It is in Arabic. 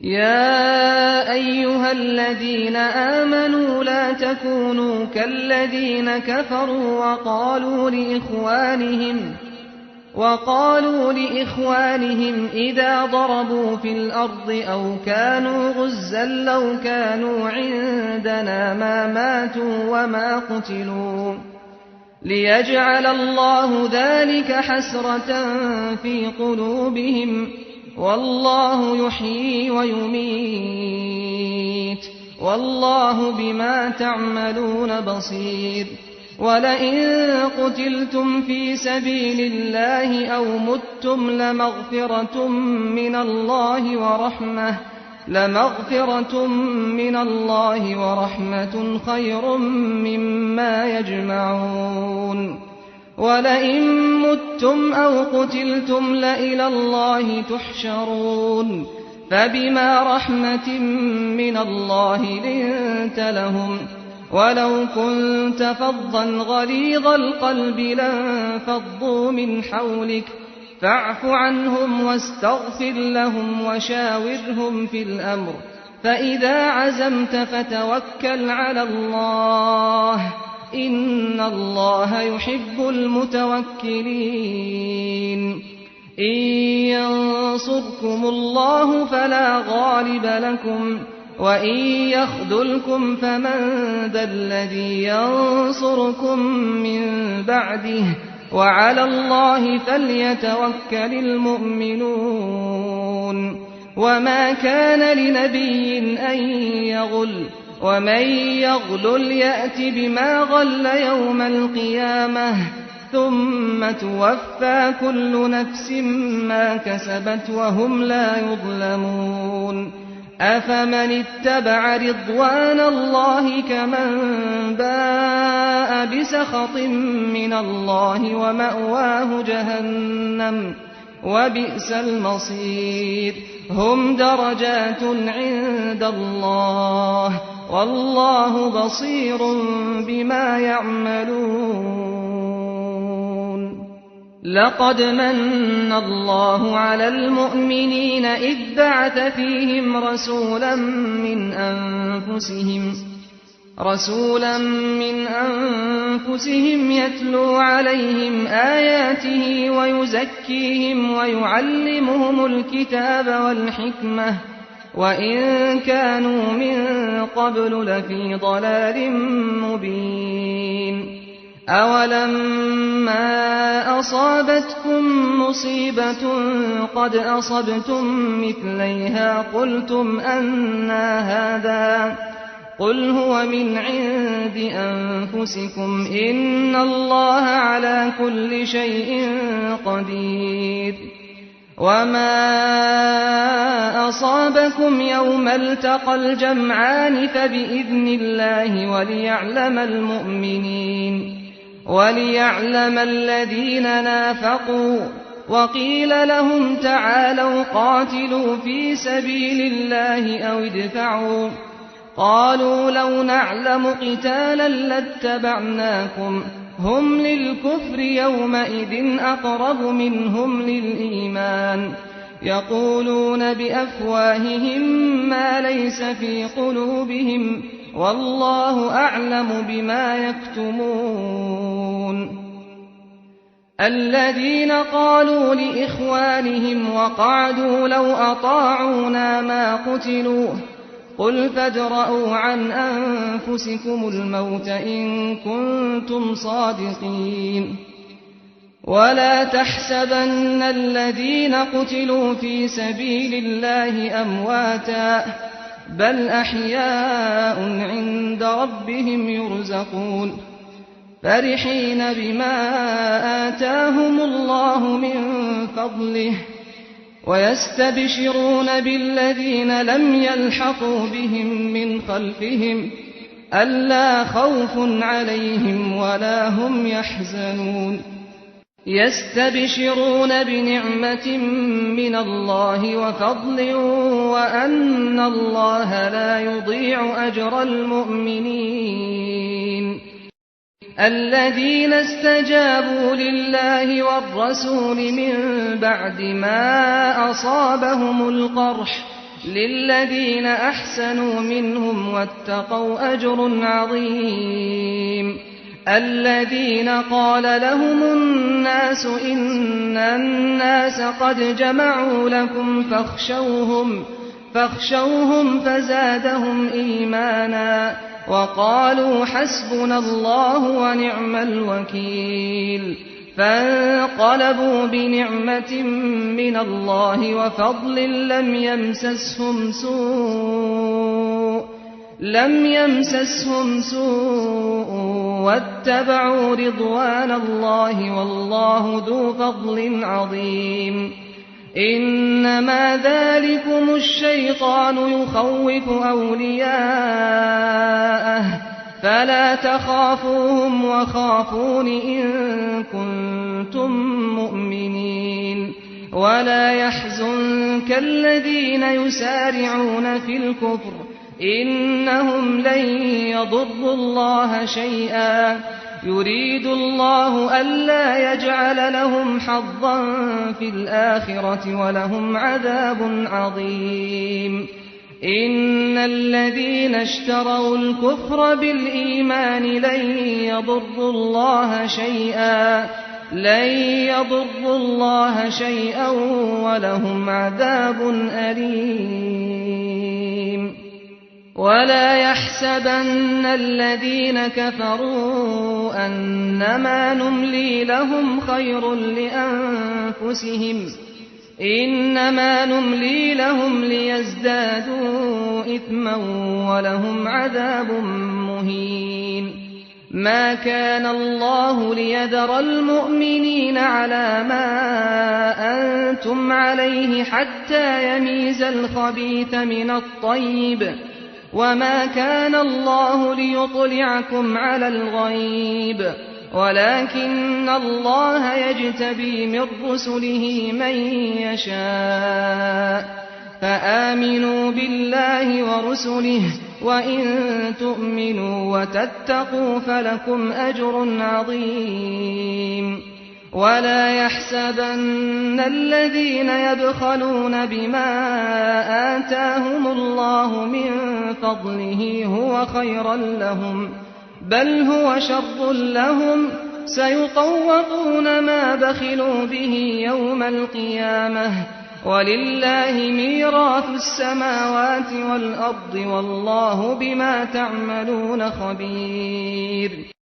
يا أيها الذين آمنوا لا تكونوا كالذين كفروا وقالوا لإخوانهم إذا ضربوا في الأرض أو كانوا غزا لو كانوا عندنا ما ماتوا وما قتلوا ليجعل الله ذلك حسرة في قلوبهم والله يحيي ويميت والله بما تعملون بصير ولئن قتلتم في سبيل الله أو متم لمغفرة من الله ورحمة خير مما يجمعون ولئن متم أو قتلتم لإلى الله تحشرون فبما رحمة من الله لنت لهم ولو كنت فظا غليظ القلب لانفضوا من حولك فاعف عنهم واستغفر لهم وشاورهم في الأمر فإذا عزمت فتوكل على الله إن الله يحب المتوكلين إن ينصركم الله فلا غالب لكم وإن يخذلكم فمن ذا الذي ينصركم من بعده وعلى الله فليتوكل المؤمنون وما كان لنبي أن يغل ومن يغلل يأت بما غل يوم القيامة ثم توفى كل نفس ما كسبت وهم لا يظلمون أفمن اتبع رضوان الله كمن باء بسخط من الله ومأواه جهنم وبئس المصير هم درجات عند الله والله بصير بما يعملون لقد من الله على المؤمنين إذ بعث فيهم رسولا من أنفسهم يتلو عليهم آياته ويزكيهم ويعلمهم الكتاب والحكمة وإن كانوا من قبل لفي ضلال مبين أولما أصابتكم مصيبة قد أصبتم مثليها قلتم أنى هذا قل هو من عند أنفسكم إن الله على كل شيء قدير وما أصابكم يوم التقى الجمعان فبإذن الله وليعلم الذين نافقوا وقيل لهم تعالوا قاتلوا في سبيل الله أو ادفعوا قالوا لو نعلم قتالا لاتبعناكم هم للكفر يومئذ أقرب منهم للإيمان يقولون بأفواههم ما ليس في قلوبهم والله أعلم بما يكتمون الذين قالوا لإخوانهم وقعدوا لو أطاعونا ما قتلوا قل فادرءوا عن أنفسكم الموت إن كنتم صادقين ولا تحسبن الذين قتلوا في سبيل الله أمواتا بل أحياء عند ربهم يرزقون فرحين بما آتاهم الله من فضله ويستبشرون بالذين لم يلحقوا بهم من خلفهم ألا خوف عليهم ولا هم يحزنون يستبشرون بنعمة من الله وفضل وأن الله لا يضيع أجر المؤمنين الذين استجابوا لله والرسول من بعد ما أصابهم القرح للذين أحسنوا منهم واتقوا أجر عظيم الذين قال لهم الناس إن الناس قد جمعوا لكم فاخشوهم فزادهم إيمانا وقالوا حسبنا الله ونعم الوكيل فانقلبوا بنعمة من الله وفضل لم يمسسهم سوء واتبعوا رضوان الله والله ذو فضل عظيم إنما ذلكم الشيطان يخوف أولياءه فلا تخافوهم وخافون إن كنتم مؤمنين ولا يحزنك الذين يسارعون في الكفر إنهم لن يضروا الله شيئا يريد الله ألا يجعل لهم حظا في الآخرة ولهم عذاب عظيم إن الذين اشتروا الكفر بالإيمان لن يضروا الله شيئا ولهم عذاب أليم ولا يحسبن الذين كفروا أنما نملي لهم خير لأنفسهم إنما نملي لهم ليزدادوا إثما ولهم عذاب مهين ما كان الله ليذر المؤمنين على ما أنتم عليه حتى يميز الخبيث من الطيب وما كان الله ليطلعكم على الغيب ولكن الله يجتبي من رسله من يشاء فآمنوا بالله ورسله وإن تؤمنوا وتتقوا فلكم أجر عظيم ولا يحسبن الذين يبخلون بما آتاهم الله من فضله هو خيرا لهم بل هو شر لهم سيطوقون ما بخلوا به يوم القيامة ولله ميراث السماوات والأرض والله بما تعملون خبير